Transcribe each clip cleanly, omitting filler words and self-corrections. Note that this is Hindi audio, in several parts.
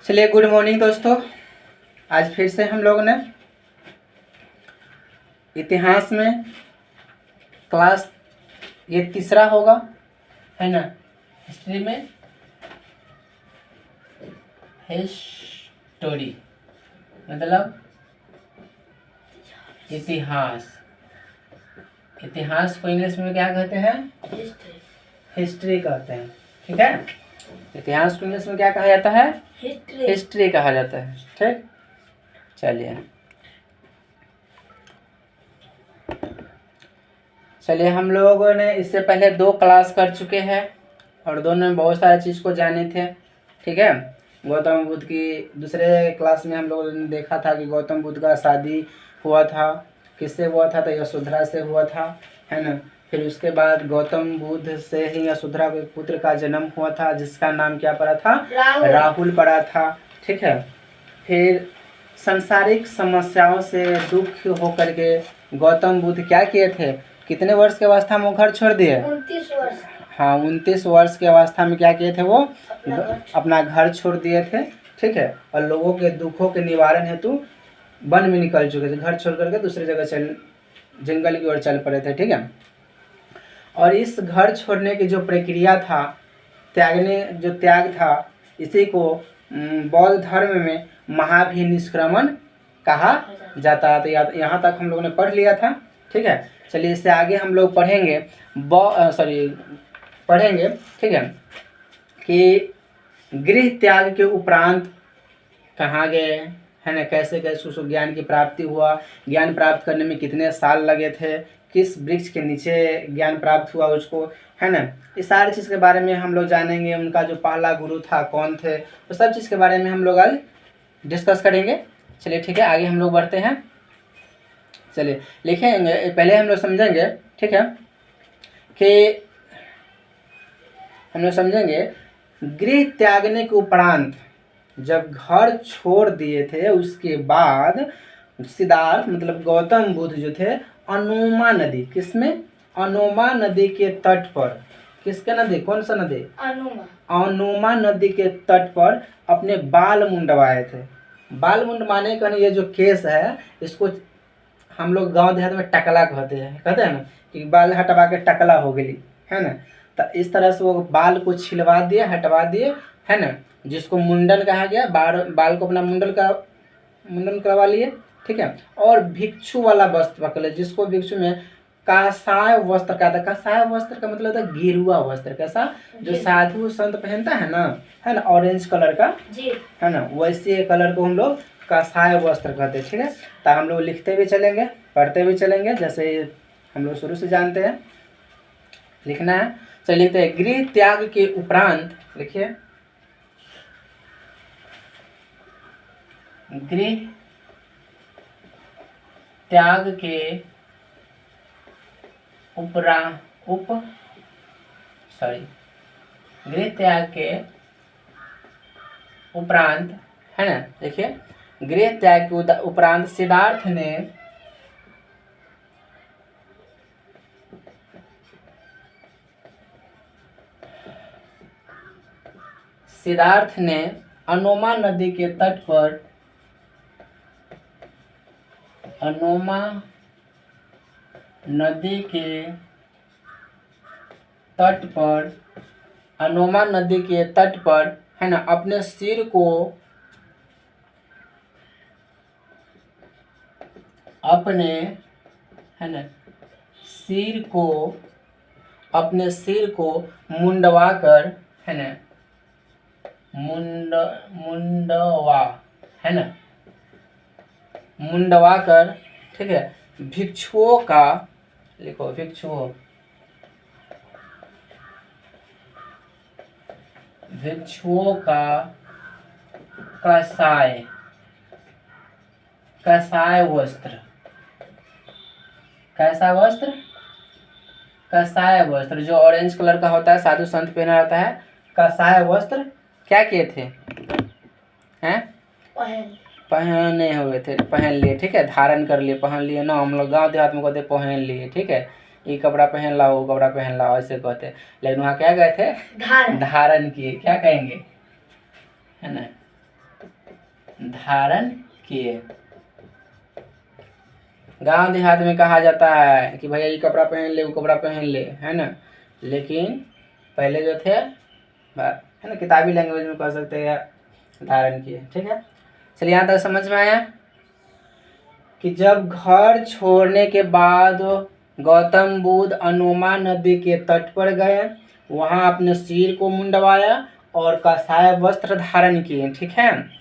चलिए, गुड मॉर्निंग दोस्तों। आज फिर से हम लोग ने इतिहास में क्लास ये तीसरा होगा, है ना। हिस्ट्री में हिस्टोरी मतलब इतिहास। इतिहास को इंग्लिश में क्या कहते हैं? हिस्ट्री कहते हैं। ठीक है, इतिहास को इंग्लिश में क्या कहा जाता है? हिस्ट्री कहा जाता है। ठीक, चलिए हम लोगों ने इससे पहले 2 क्लास कर चुके हैं और दोनों में बहुत सारे चीज़ को जाने थे। ठीक है, गौतम बुद्ध की दूसरे क्लास में हम लोगों ने देखा था कि गौतम बुद्ध का शादी हुआ था। किससे हुआ था? तो यशोधरा से हुआ था, है ना। फिर उसके बाद गौतम बुद्ध से ही यशोधरा के पुत्र का जन्म हुआ था, जिसका नाम क्या पड़ा था? राहुल पड़ा था। ठीक है, फिर सांसारिक समस्याओं से दुख होकर के गौतम बुद्ध क्या किए थे? कितने वर्ष की अवस्था में वो घर छोड़ दिए? 29 वर्ष। हाँ, 29 वर्ष की अवस्था में क्या किए थे? वो अपना घर छोड़ दिए थे। ठीक है, और लोगों के दुखों के निवारण हेतु वन में निकल चुके थे। घर छोड़ करके दूसरी जगह जंगल की ओर चल पड़े थे। ठीक है, और इस घर छोड़ने की जो प्रक्रिया था, त्याग था, इसी को बौद्ध धर्म में महाभिनिष्क्रमण कहा जाता है। तो यहाँ तक हम लोगों ने पढ़ लिया था। ठीक है, चलिए इससे आगे हम लोग पढ़ेंगे। ठीक है, कि गृह त्याग के उपरांत कहाँ गए, है ना, कैसे कैसे उसको ज्ञान की प्राप्ति हुआ, ज्ञान प्राप्त करने में कितने साल लगे थे, किस वृक्ष के नीचे ज्ञान प्राप्त हुआ उसको, है ना। इस सारी चीज़ के बारे में हम लोग जानेंगे। उनका जो पहला गुरु था कौन थे, तो सब चीज़ के बारे में हम लोग आज डिस्कस करेंगे। चलिए ठीक है, आगे हम लोग बढ़ते हैं। चलिए लिखेंगे, पहले हम लोग समझेंगे। ठीक है, कि हम लोग समझेंगे गृह त्यागने के उपरांत जब घर छोड़ दिए थे, उसके बाद सिद्धार्थ मतलब गौतम बुद्ध जो थे, अनोमा नदी, किसमें? अनोमा नदी के तट पर। किसके नदी? कौन सा नदी? अनोमा नदी के तट पर अपने बाल मुंडवाए थे। बाल मुंडवाने का ये जो केस है, इसको हम लोग गांव देहात में टकला कहते हैं ना, कि बाल हटवा के टकला हो गई, है ना। तो इस तरह से वो बाल को छिलवा दिए, हटवा दिए, है ना, जिसको मुंडन कहा गया। बाल को अपना मुंडन करवा लिए। ठीक है, और भिक्षु वाला वस्त्र पकड़, जिसको भिक्षु में कासाय वस्त्र कहता है। कासाय वस्त्र का मतलब होता है गेरुआ वस्त्र। कैसा? जो साधु संत पहनता है ना, ऑरेंज कलर का, है ना, वैसे कलर को हम लोग कासाय वस्त्र कहते हैं। ठीक है, तो हम लोग लिखते भी चलेंगे, पढ़ते भी चलेंगे, जैसे हम लोग शुरू से जानते हैं। लिखना है, चलिए लिखते हैं। गृह त्याग के उपरांत, लिखिए, गृह त्याग के गृह त्याग के उपरांत, है ना, देखिए, गृह त्याग के उपरांत सिद्धार्थ ने अनोमा नदी के तट पर अनोमा नदी के तट पर, है ना, अपने सिर को अपने सिर को मुंडवा कर, है ना, मुंडवा कर, ठीक है, भिक्षुओं का, लिखो, भिक्षुओं का कसाय वस्त्र, कैसा वस्त्र? कसाय वस्त्र, जो ऑरेंज कलर का होता है, साधु संत पहना रहता है। कसाय वस्त्र क्या किए थे? हैं? पहने हुए थे, पहन लिए। ठीक है, धारण कर लिए, पहन लिए ना, हम लोग गाँव देहात में कहते पहन लिए। ठीक है, ये कपड़ा पहन लाओ, वो कपड़ा पहन लाओ, ऐसे कहते। लेकिन वहाँ क्या गए थे? धारण किए। क्या कहेंगे, है ना, धारण किए। गांव देहात में कहा जाता है कि भैया ये कपड़ा पहन ले, वो कपड़ा पहन ले, है ना, लेकिन पहले जो थे है ना, किताबी लैंग्वेज में कह सकते हैं धारण किए। ठीक है, चलिए यहाँ तक समझ में आया कि जब घर छोड़ने के बाद गौतम बुद्ध अनुमा नदी के तट पर गए, वहाँ अपने सिर को मुंडवाया और कासाय वस्त्र धारण किए। ठीक है,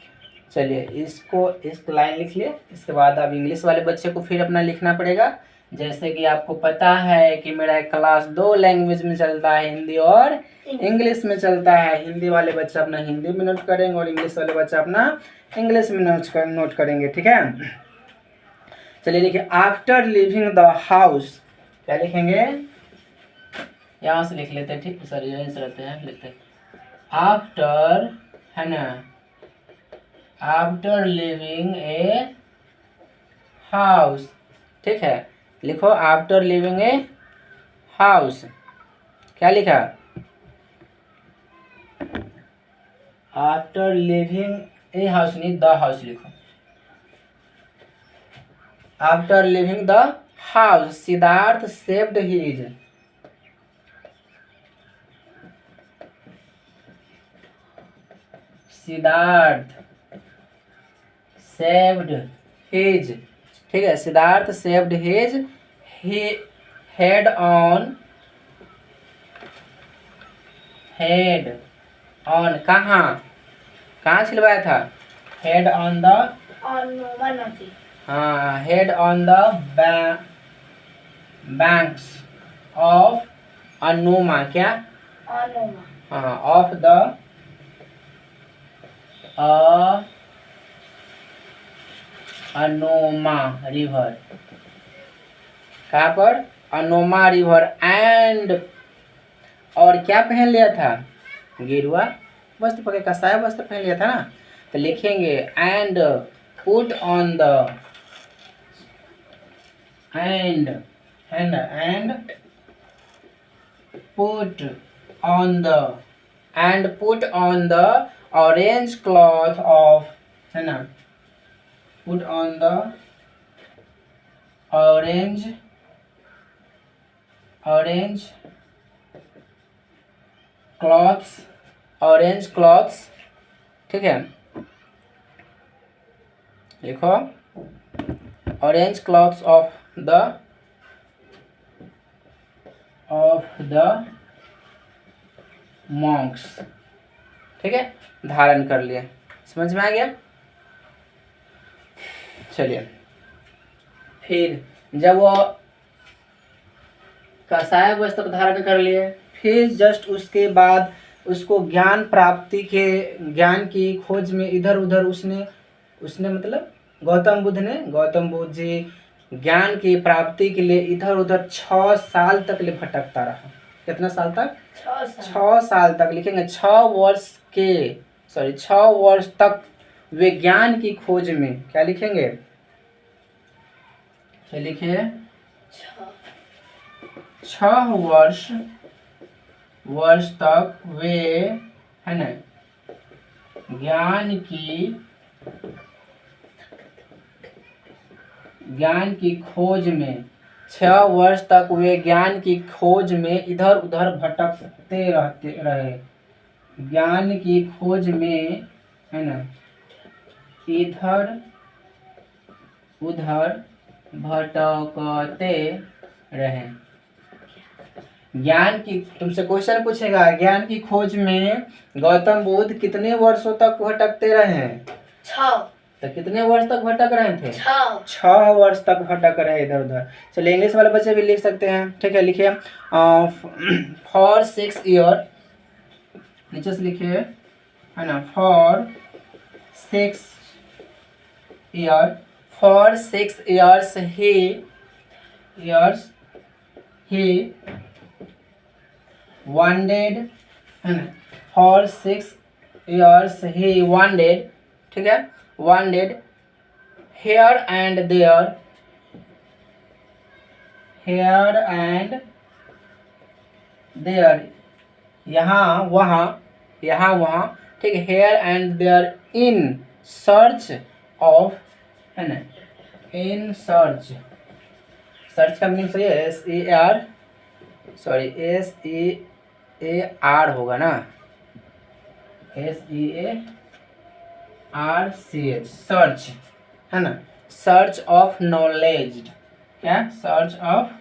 चलिए इसको इस लाइन लिख लिए। इसके बाद अब इंग्लिश वाले बच्चे को फिर अपना लिखना पड़ेगा। जैसे कि आपको पता है कि मेरा क्लास 2 लैंग्वेज में चलता है, हिंदी और इंग्लिश में चलता है। हिंदी वाले बच्चे अपना हिंदी में नोट करेंगे और इंग्लिश वाले बच्चे अपना इंग्लिश में नोट करेंगे। ठीक है, चलिए देखिए, आफ्टर लिविंग द हाउस क्या लिखेंगे, यहाँ से लिख लेते हैं। ठीक, सॉरी यहीं से रहते हैं, लिखते हैं आफ्टर, है ना, आफ्टर लिविंग ए हाउस। ठीक है, लिखो आफ्टर लिविंग ए हाउस। क्या लिखा, आफ्टर लिविंग ए हाउस, नहीं द हाउस लिखो। After living the house Siddhartha saved his, Siddhartha saved his. ठीक है, Siddhartha saved his head on कहाँ छिलवाया था, हेड ऑन द, हाँ, head on the banks of Anoma, क्या, हाँ, ऑफ द अनुमा रिवर, कहाँ पर, अनुमा रिवर, एंड, और क्या पहन लिया था, गेरुआ वस्त्र, पकड़ कसाय वस्त्र पहन लिया था ना, तो लिखेंगे and put on the, and, है ना, and put on the, and put on the orange cloth of, है ना, put on the orange clothes. ठीक है, लिखो orange clothes of the Monks. ठीक है, धारण कर लिए, समझ में आ गया। चलिए, फिर जब वो कसाय वस्त्र धारण कर लिए, फिर जस्ट उसके बाद उसको ज्ञान की खोज में इधर उधर उसने मतलब गौतम बुद्ध जी ज्ञान की प्राप्ति के लिए इधर उधर 6 साल तक ले भटकता रहा। कितना साल तक, 6 साल तक, लिखेंगे 6 वर्ष तक वे ज्ञान की खोज में, क्या लिखेंगे, लिखिए 6 वर्ष तक वे, है ना, ज्ञान की खोज में, 6 वर्ष तक वे ज्ञान की खोज में इधर उधर भटकते रहे, ज्ञान की खोज में, है ना, इधर उधर भटकते रहे। ज्ञान की, तुमसे क्वेश्चन पूछेगा, ज्ञान की खोज में गौतम बुद्ध कितने वर्षों तक भटकते रहे हैं, 6। तो कितने वर्ष तक भटक रहे थे, 6 वर्ष तक भटक रहे इधर उधर। चलिए इंग्लिश वाले बच्चे भी लिख सकते हैं। ठीक है, लिखिए फॉर 6 ईयर, नीचे से लिखिए, है ना, फॉर 6 years he wandered, है ना, for 6 years he wandered, ठीक है, wandered here and there, यहाँ वहाँ, ठीक है, here and there in search of, है ना, इन सर्च, सर्च का मीनिंग सही है SER, सॉरी SEAR होगा ना, SEARCH, सर्च, है ना, सर्च ऑफ नॉलेज, क्या, सर्च ऑफ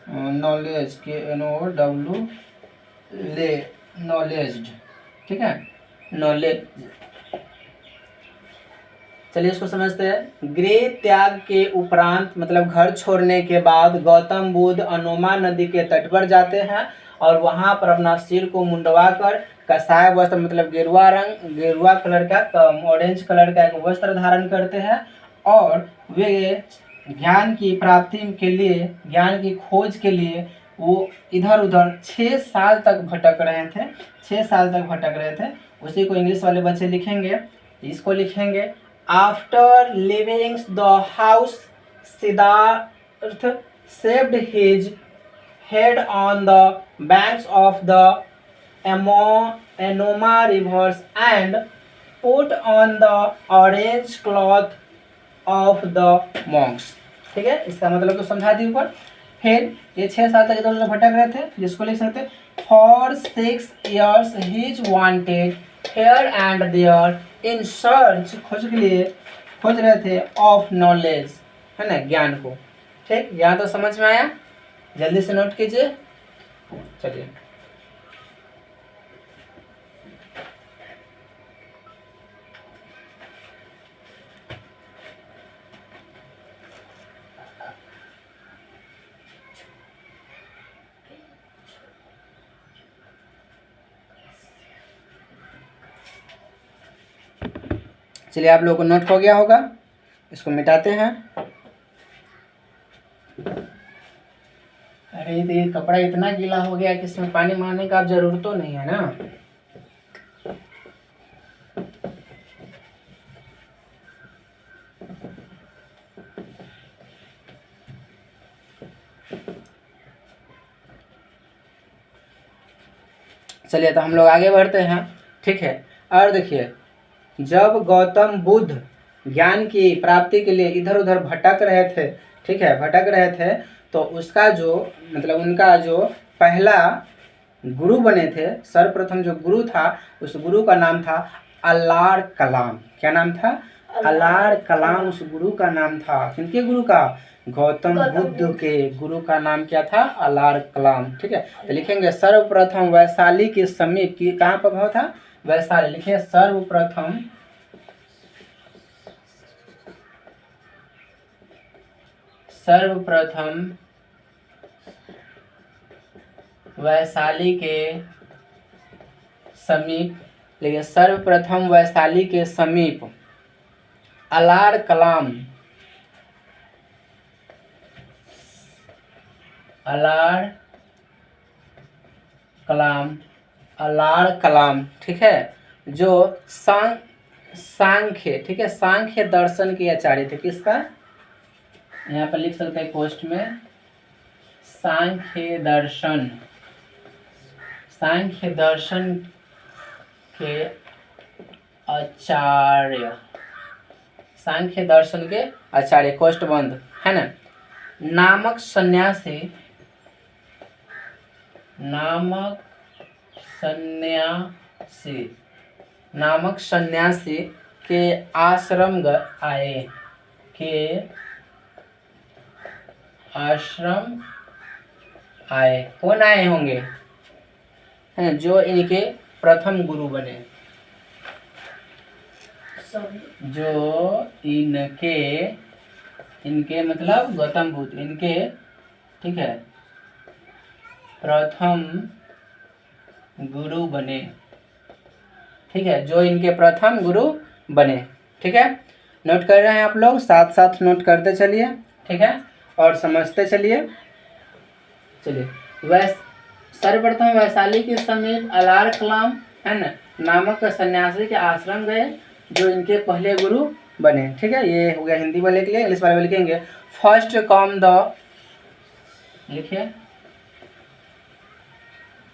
नॉलेज, KNOW ले, नॉलेज, ठीक है, नॉलेज। चलिए इसको समझते हैं। गृह त्याग के उपरांत मतलब घर छोड़ने के बाद गौतम बुद्ध अनोमा नदी के तट पर जाते हैं और वहां पर अपना सिर को मुंडवा कर कसाय वस्त्र मतलब गेरुआ रंग, गेरुआ कलर का, ऑरेंज कलर का एक वस्त्र धारण करते हैं और वे ज्ञान की प्राप्ति के लिए, ज्ञान की खोज के लिए वो इधर उधर 6 साल तक भटक रहे थे, 6 साल तक भटक रहे थे। उसी को इंग्लिश वाले बच्चे लिखेंगे, इसको लिखेंगे, after living the house Siddhartha saved his head on the banks of the Enoma rivers and put on the orange cloth of the monks। ठीक है, इसका मतलब तो समझा दी ऊपर। फिर ये 6 साल तक इधर उधर भटक रहे थे, फिर इसको लिख सकते for 6 years he wanted here and there in search, खोज के लिए, खोज रहे थे ऑफ नॉलेज, है ना, ज्ञान को। ठीक, यहाँ तो समझ में आया, जल्दी से नोट कीजिए। चलिए चलिए आप लोगों को नोट हो गया होगा, इसको मिटाते हैं। अरे ये कपड़ा इतना गीला हो गया कि इसमें पानी मारने का अब जरूरत तो नहीं है ना। चलिए तो हम लोग आगे बढ़ते हैं। ठीक है, और देखिए जब गौतम बुद्ध ज्ञान की प्राप्ति के लिए इधर उधर भटक रहे थे, ठीक है, भटक रहे थे, तो उसका जो मतलब उनका जो पहला गुरु बने थे, सर्वप्रथम जो गुरु था उस गुरु का नाम था अल्लार कलाम। क्या नाम था? अल्लार कलाम उस गुरु का नाम था। किनके गुरु का? गौतम बुद्ध के गुरु का नाम क्या था? अल्लार कलाम। ठीक है, तो लिखेंगे सर्वप्रथम वैशाली के समीप की, कहाँ पर भाव था? वैशाली। लिखिए सर्वप्रथम वैशाली के समीप, लेकिन सर्वप्रथम वैशाली के समीप अलार कलाम, अलार कलाम, ठीक है, जो सांख्य, ठीक है, सांख्य दर्शन के आचार्य थे। किसका? यहाँ पर लिख सकते हैं पोस्ट में, सांख्य दर्शन, सांख्य दर्शन के आचार्य, सांख्य दर्शन के आचार्य, कोष्ठ बंद, है ना। नामक सन्यासी, नामक सन्यासी के आश्रम आए, के आश्रम आए। कौन आए होंगे? हैं, जो इनके प्रथम गुरु बने, जो इनके मतलब गौतम बुद्ध, इनके, ठीक है, प्रथम गुरु बने। ठीक है, जो इनके प्रथम गुरु बने। ठीक है, नोट कर रहे हैं आप लोग, साथ साथ नोट करते चलिए। ठीक है, और समझते चलिए। चलिए, सर्वप्रथम वैशाली के समीप अलार कलाम, है ना, नामक सन्यासी के आश्रम गए, जो इनके पहले गुरु बने। ठीक है, ये हो गया हिंदी वाले के लिए। इंग्लिश वाले में लिखेंगे फर्स्ट कम द, लिखिए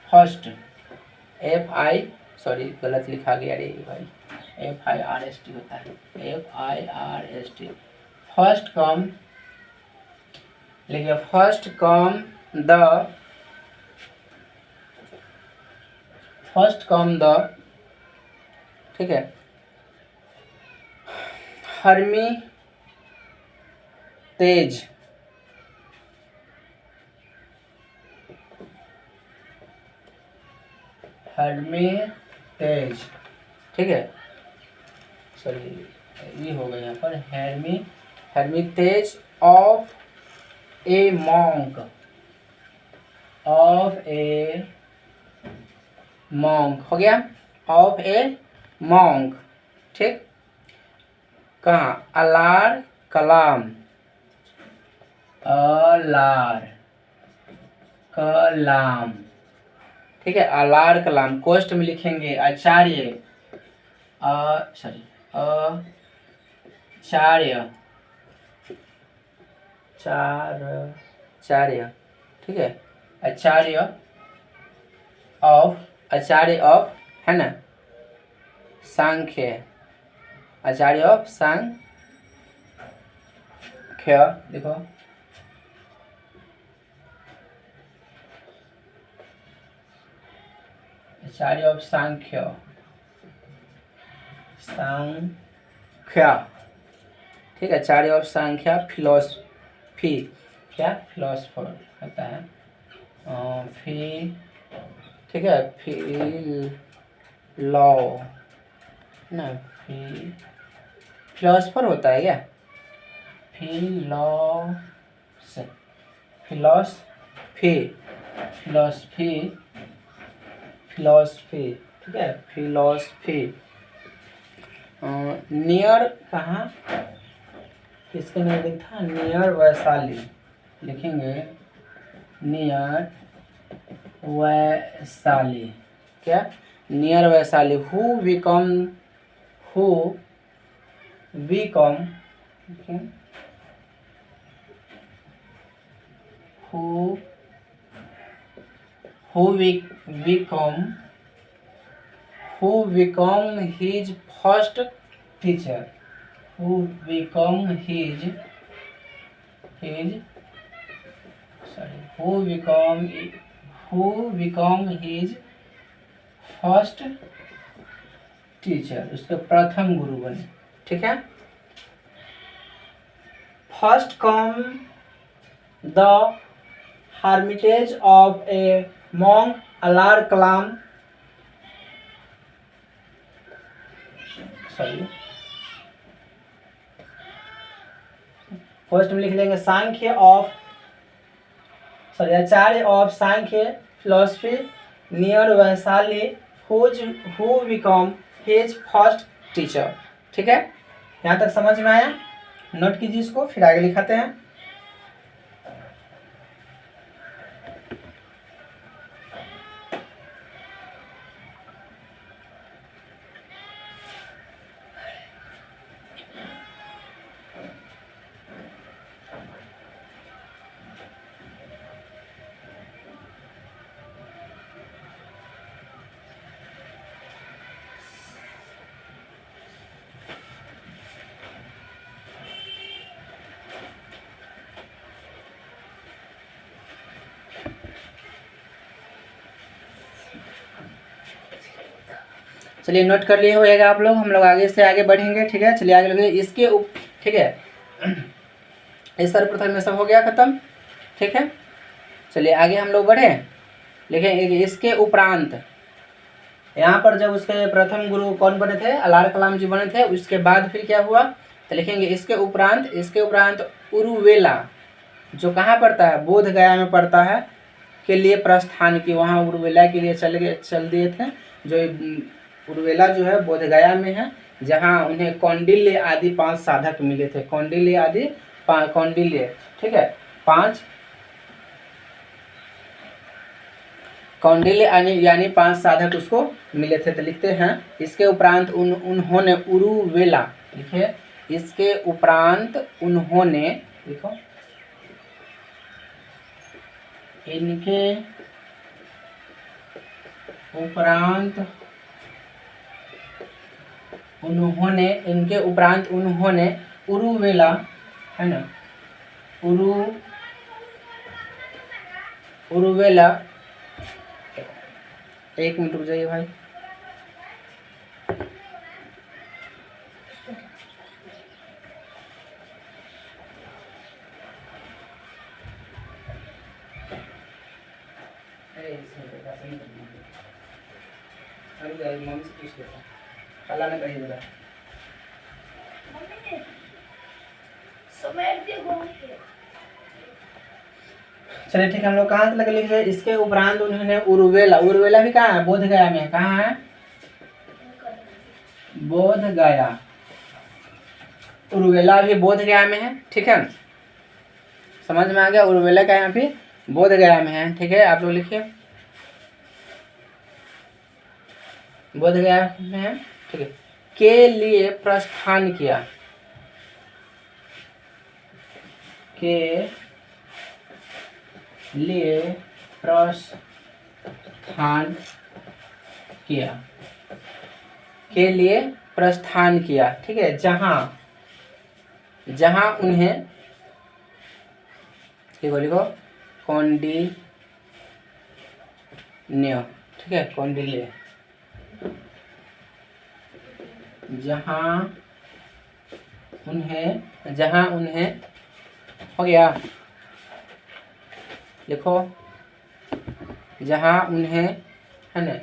फर्स्ट, FI, सॉरी गलत लिखा गया रे भाई, FIRST होता है, FIRST। फर्स्ट कम, लिखिए फर्स्ट कम द, ठीक है, हर्मी तेज, ठीक है, सॉरी ये हो गया यहाँ पर, हेर्मितेज ऑफ ए मॉन्क, हो गया, ऑफ ए मॉन्क, ठीक। कहाँ, अलार कलाम, ठीक है, अलार कलाम। कोष्ट में लिखेंगे आचार्य, आचार्य, ठीक है, आचार्य ऑफ, है ना, सांख्य, आचार्य ऑफ सांख्य, देखो आचार्य ऑफ सांख्य, ठीक है, आचार्य ऑफ सांख्य, फिलोसफी, क्या फिलोसफर होता है, ठीक है, ना फिलोसफर होता है क्या, फिलोसफी, ठीक है, फिलोसफी। नियर कहाँ, किसके नजदीक था, नियर वैशाली, लिखेंगे नियर वैशाली, क्या, near Vaishali. Who become, who become his first teacher, who become his first teacher, उसके प्रथम गुरु बने, ठीक है। First come the hermitage of a monk, Alara Kalama, first में लिख लेंगे Samkhya of, Acharya of Samkhya philosophy, near Vaishali, who become his first teacher, ठीक है। यहाँ तक समझ में आया, नोट कीजिए इसको, फिर आगे लिखाते हैं। चलिए नोट कर लिए होएगा आप लोग, हम लोग आगे से आगे बढ़ेंगे, ठीक है। चलिए आगे लगे इसके ठीक है, इस सर्वप्रथम में सब हो गया खत्म, ठीक है। चलिए आगे हम लोग बढ़े, लिखें इसके उपरांत, यहाँ पर जब उसके प्रथम गुरु कौन बने थे, अलार कलाम जी बने थे, उसके बाद फिर क्या हुआ, तो लिखेंगे इसके उपरांत उरुवेला, जो कहाँ पड़ता है, बोध गया में पड़ता है, के लिए प्रस्थान की, वहाँ उरुवेला के लिए चल दिए थे। जो उरुवेला जो है बोध गया में है, जहाँ उन्हें कौंडिल्य आदि 5 साधक मिले थे, कौंडिल्य, ठीक है, 5 कौंडिल्य यानी 5 साधक उसको मिले थे। तो लिखते हैं इसके उपरांत उन्होंने उरुवेला, लिखिए इसके उपरांत उन्होंने, लिखो इनके उपरांत उन्होंने, इनके उपरांत उन्होंने उरुवेला, है ना, उरुवेला, एक मिनट रुक जाइए भाई। मम्मी से पूछ लेता, अल्लाह ने कही जरा। चलिए ठीक है, हम लोग कहाँ से लगे लिखे? इसके उपरांत उन्होंने उरुवेला, उरुवेला भी कहाँ है? बोध गया में। कहाँ है? बोध गया। उरुवेला भी बोध गया में है। ठीक है, समझ में आ गया? उरुवेला का यहाँ पे बोध गया में है। ठीक है, आप लोग लिखिए बोध गया में है। ठीक है, के लिए प्रस्थान किया, के लिए प्रस्थान किया, के लिए प्रस्थान किया। ठीक है, जहाँ उन्हें, लिखो लिखो, कौंडिन्य। ठीक है, कौंडिल्य, जहाँ उन्हें हो गया, लिखो, जहाँ उन्हें, है ना,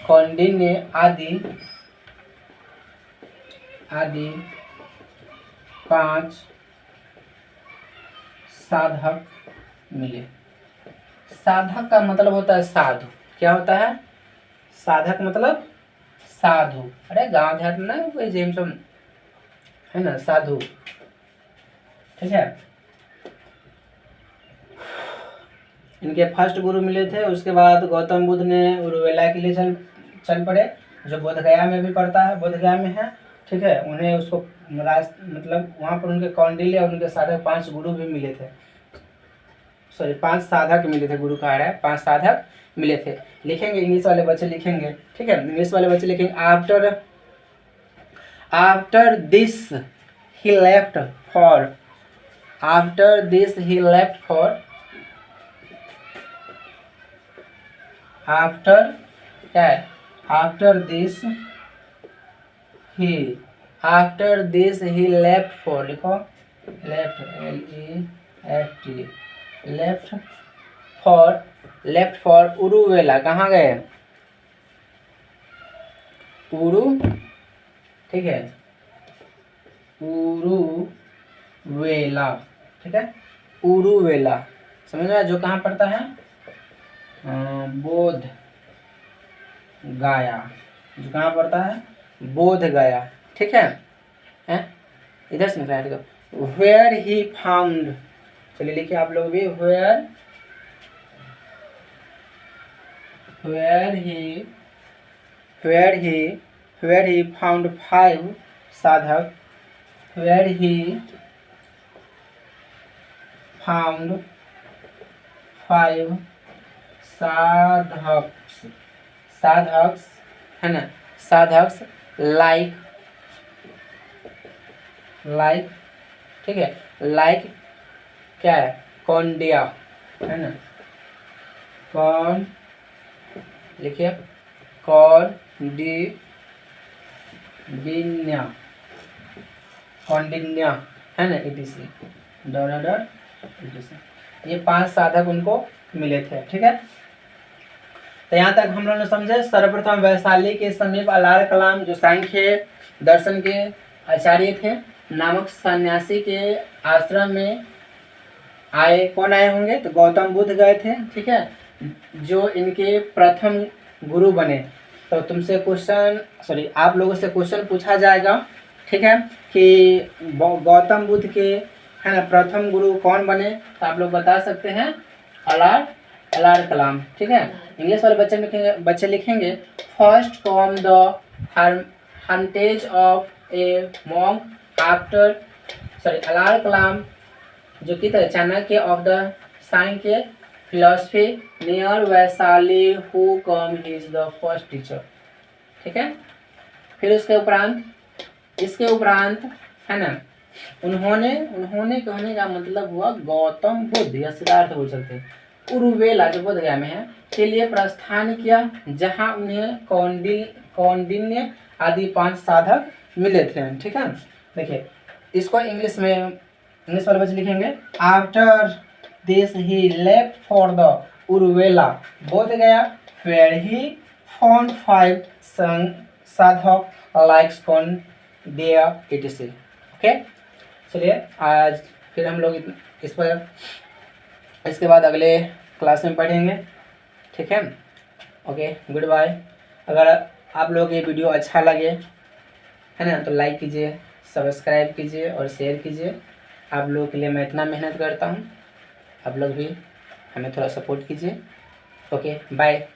कौंडिन्य आदि 5 साधक मिले। साधक का मतलब होता है साधु। क्या होता है? साधक मतलब साधु। अरे गाँव देहात में ना कोई जेम सब, है ना, साधु। ठीक है, इनके फर्स्ट गुरु मिले थे। उसके बाद गौतम बुद्ध ने उरुवेला के लिए चल पड़े, जो बोध गया में भी पड़ता है, बोध गया में है। ठीक है, उन्हें उसको मतलब वहाँ पर उनके कौंडिल्य और उनके साधक 5 गुरु भी मिले थे। सॉरी, 5 साधक मिले थे, गुरु कहा है, 5 साधक मिले थे। लिखेंगे, इंग्लिश वाले बच्चे लिखेंगे। ठीक है, इंग्लिश वाले बच्चे लिखेंगे, after this he left for, after this he left for, after क्या है? After this he left for, लिखो left, LEFT, left for Uruvela. कहाँ गए? ठीक है, उरुवेला। ठीक है, उरुवेला समझ में आया? जो कहाँ पड़ता है? बोध गया। जो कहाँ पड़ता है? बोध गया। ठीक है, इधर से निकला। वेयर ही फाउंड, चलिए लिखिए आप लोग भी, वेयर ही फाउंड 5 साधक, वेयर ही फाउंड 5 साधक्स, है ना, साधक्स लाइक, ठीक है, लाइक क्या है? कौंडिया, है ना, लिखिए कौंडिन्य, है ना, ETC, ये 5 साधक उनको मिले थे। ठीक है, तो यहाँ तक हम लोगों ने समझे। सर्वप्रथम वैशाली के समीप अलार कलाम, जो सांख्य दर्शन के आचार्य थे, नामक सन्यासी के आश्रम में आए। कौन आए होंगे? तो गौतम बुद्ध गए थे। ठीक है, जो इनके प्रथम गुरु बने। तो तुमसे आप लोगों से क्वेश्चन पूछा जाएगा। ठीक है, कि गौतम बुद्ध के, है ना, प्रथम गुरु कौन बने? तो आप लोग बता सकते हैं अलार कलाम। ठीक है, इंग्लिश वाले बच्चे लिखेंगे first from the hermitage of a monk after, Alara Kalama जो कि Chanakya of the Samkhya philosophy near Vaishali who come he is the first teacher. ठीक है, फिर उसके उपरांत, इसके उपरांत है ना, उन्होंने उन्होंने कहने का मतलब हुआ गौतम बुद्ध या सिद्धार्थ बोल सकते हैं, उरुवेला जो बोध गया में है के लिए प्रस्थान किया, जहां उन्हें कौंडिन्य आदि 5 साधक मिले थे। ठीक है, देखिए इसको इंग्लिश वाले बच्चे लिखेंगे, after this he left for the Uruvela Bodh Gaya where he found 5 साधक लाइक्स कौंडिन्य etc। ओके, चलिए आज फिर हम लोग इस पर इसके बाद अगले क्लास में पढ़ेंगे। ठीक है, ओके, गुड बाय। अगर आप लोग ये वीडियो अच्छा लगे है ना तो लाइक कीजिए, सब्सक्राइब कीजिए और शेयर कीजिए। आप लोगों के लिए मैं इतना मेहनत करता हूँ, आप लोग भी हमें थोड़ा सपोर्ट कीजिए। Okay, bye.